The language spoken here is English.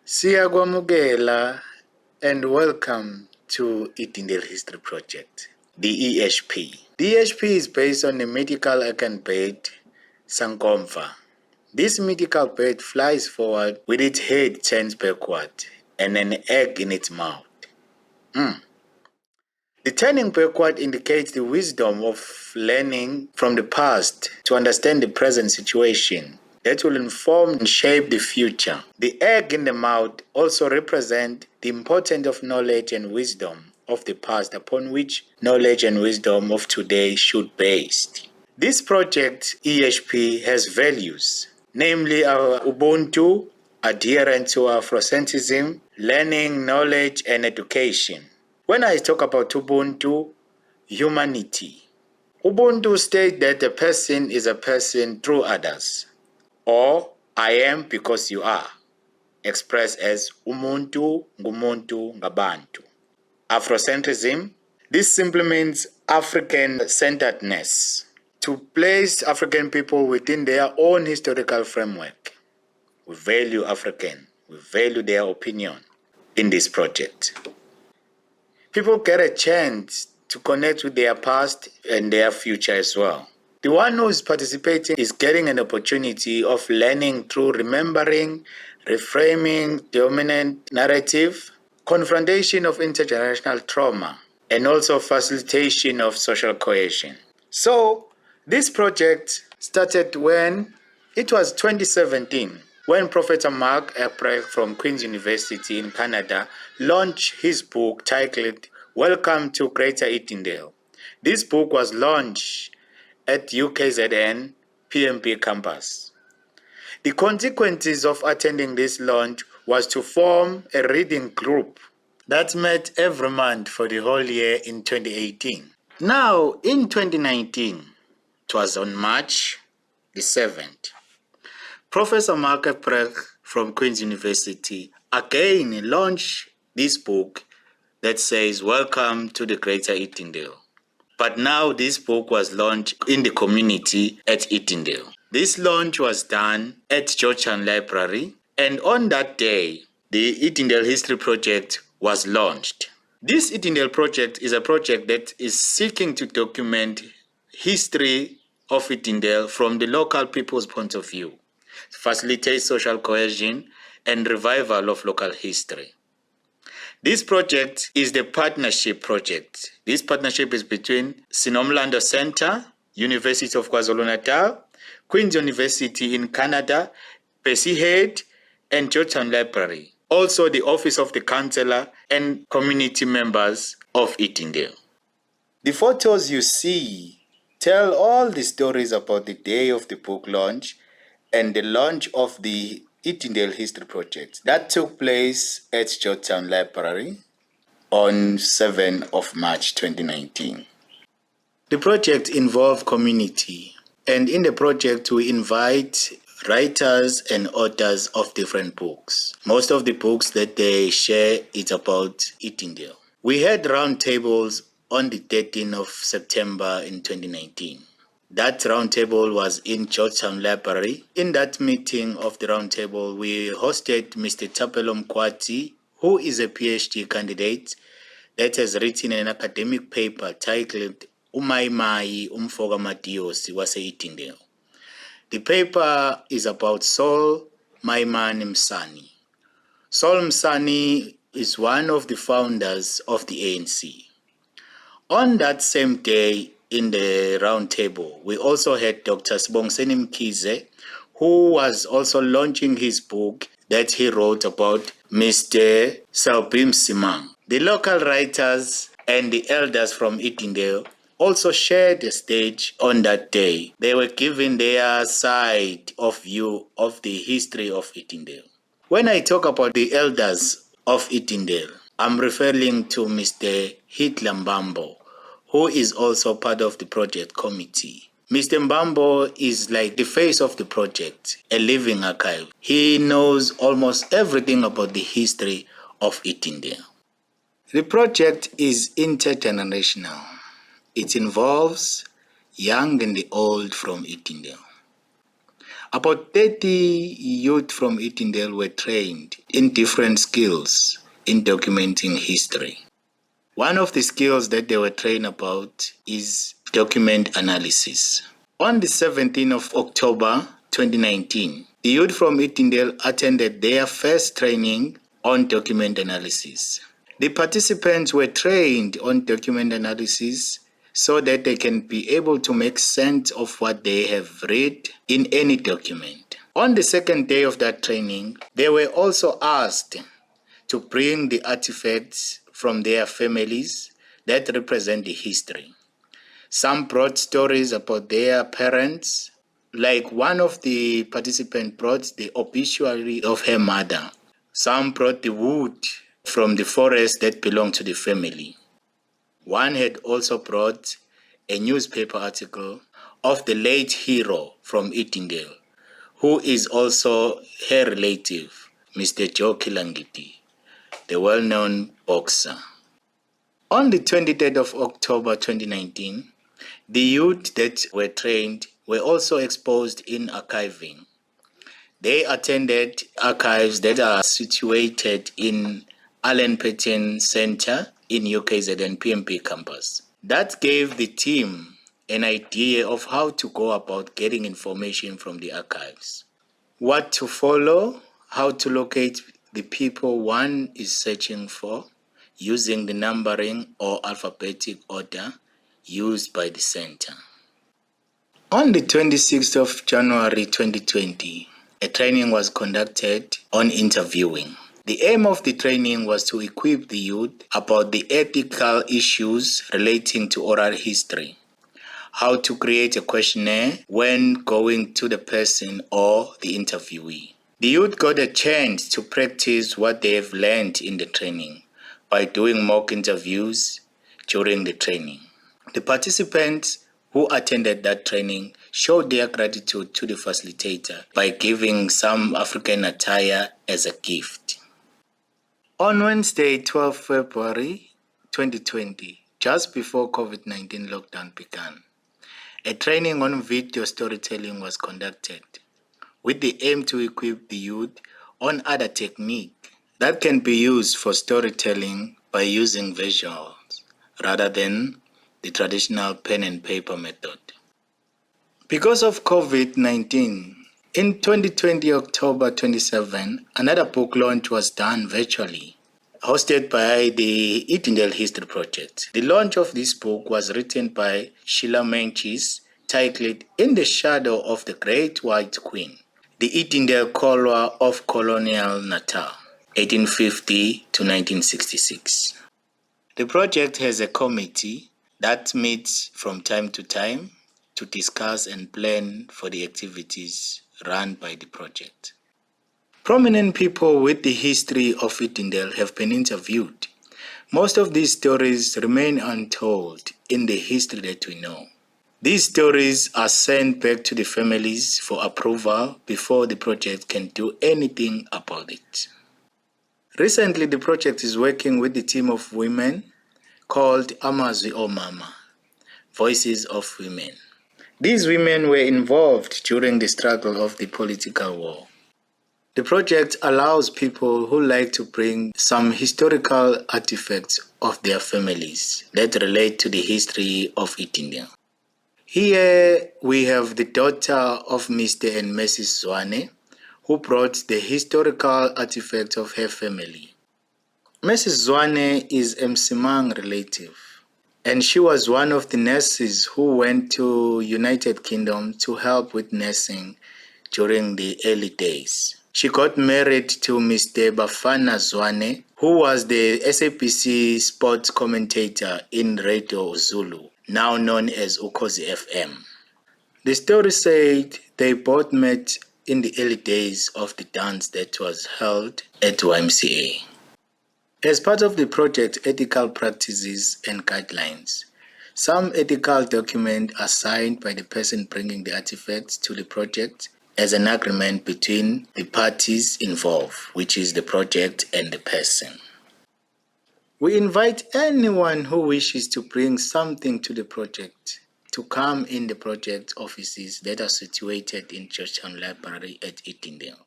Siyakwamukela and welcome to Edendale History Project, the EHP. The EHP is based on the mythical Akan bird, Sankomfa. This mythical bird flies forward with its head turned backward and an egg in its mouth. The turning backward indicates the wisdom of learning from the past to understand the present situation that will inform and shape the future. The egg in the mouth also represents the importance of knowledge and wisdom of the past upon which knowledge and wisdom of today should be based. This project, EHP, has values, namely our Ubuntu, adherence to Afrocentrism, learning, knowledge, and education. When I talk about Ubuntu, humanity. Ubuntu states that a person is a person through others, or I am because you are, expressed as umuntu ngumuntu ngabantu. Afrocentrism, this simply means African-centeredness, to place African people within their own historical framework. We value African, we value their opinion in this project. People get a chance to connect with their past and their future as well. The one who is participating is getting an opportunity of learning through remembering, reframing dominant narrative, confrontation of intergenerational trauma, and also facilitation of social cohesion. So, this project started when it was 2017, when Professor Mark April from Queen's University in Canada launched his book titled Welcome to Greater Edendale. This book was launched at UKZN PMP campus. The consequences of attending this launch was to form a reading group that met every month for the whole year in 2018. Now, in 2019, it was on March the 7th, Professor Mark April from Queen's University again launched this book that says, Welcome to the Greater Edendale. But now this book was launched in the community at Edendale. This launch was done at Georgetown Library, and on that day, the Edendale History Project was launched. This Edendale Project is a project that is seeking to document history of Edendale from the local people's point of view, facilitate social cohesion and revival of local history. This project is the partnership project. This partnership is between Sinomlando Center, University of KwaZulu-Natal, Queen's University in Canada, Percy Head, and Georgetown Library. Also the Office of the Councillor and community members of Edendale. The photos you see tell all the stories about the day of the book launch and the launch of the Edendale History Project that took place at Georgetown Library on 7th of March 2019. The project involved community, and in the project we invite writers and authors of different books. Most of the books that they share is about Edendale. We had roundtables on the 13th of September in 2019. That roundtable was in Georgetown Library. In that meeting of the roundtable, we hosted Mr. Tapelo Mkwati, who is a PhD candidate that has written an academic paper titled Umaimai Umfoka Matiosi wase Edendale. The paper is about Saul Maimane Msani. Saul Msani is one of the founders of the ANC. On that same day, in the round table, we also had Dr. Sibongiseni Mkhize, who was also launching his book that he wrote about Mr. Selbim Simang. The local writers and the elders from Edendale also shared the stage on that day. They were given their side of view of the history of Edendale. When I talk about the elders of Edendale, I'm referring to Mr. Hitler Mbambo, who is also part of the project committee. Mr. Mbambo is like the face of the project, a living archive. He knows almost everything about the history of Edendale. The project is intergenerational. It involves young and the old from Edendale. About 30 youth from Edendale were trained in different skills in documenting history. One of the skills that they were trained about is document analysis. On the 17th of October 2019, the youth from Edendale attended their first training on document analysis. The participants were trained on document analysis so that they can be able to make sense of what they have read in any document. On the second day of that training, they were also asked to bring the artifacts from their families that represent the history. Some brought stories about their parents, like one of the participants brought the obituary of her mother. Some brought the wood from the forest that belonged to the family. One had also brought a newspaper article of the late hero from Edendale, who is also her relative, Mr. Joe Kilangiti, the well-known boxer. On the 23rd of October 2019, the youth that were trained were also exposed in archiving. They attended archives that are situated in Allen Paton Center in UKZN PMP campus. That gave the team an idea of how to go about getting information from the archives. What to follow, how to locate the people one is searching for using the numbering or alphabetic order used by the center. On the 26th of January 2020, a training was conducted on interviewing. The aim of the training was to equip the youth about the ethical issues relating to oral history, how to create a questionnaire when going to the person or the interviewee. The youth got a chance to practice what they have learned in the training by doing mock interviews during the training. The participants who attended that training showed their gratitude to the facilitator by giving some African attire as a gift. On Wednesday, 12 February 2020, just before COVID-19 lockdown began, a training on video storytelling was conducted with the aim to equip the youth on other techniques that can be used for storytelling by using visuals rather than the traditional pen and paper method. Because of COVID-19, in 2020 October 27, another book launch was done virtually, hosted by the Edendale History Project. The launch of this book was written by Sheila Menchis, titled In the Shadow of the Great White Queen, the Edendale Kolwa of Colonial Natal, 1850 to 1966. The project has a committee that meets from time to time to discuss and plan for the activities run by the project. Prominent people with the history of Edendale have been interviewed. Most of these stories remain untold in the history that we know. These stories are sent back to the families for approval before the project can do anything about it. Recently, the project is working with the team of women called Amazwi Omama, Voices of Women. These women were involved during the struggle of the political war. The project allows people who like to bring some historical artifacts of their families that relate to the history of Edendale. Here we have the daughter of Mr. and Mrs. Zwane, who brought the historical artifacts of her family. Mrs. Zwane is a Msimang relative, and she was one of the nurses who went to United Kingdom to help with nursing during the early days. She got married to Mr. Bafana Zwane, who was the SABC sports commentator in Radio Zulu, now known as Ukhozi FM. The story said they both met in the early days of the dance that was held at YMCA. As part of the project Ethical Practices and Guidelines, some ethical documents are signed by the person bringing the artifacts to the project as an agreement between the parties involved, which is the project and the person. We invite anyone who wishes to bring something to the project to come in the project offices that are situated in Georgetown Library at Edendale.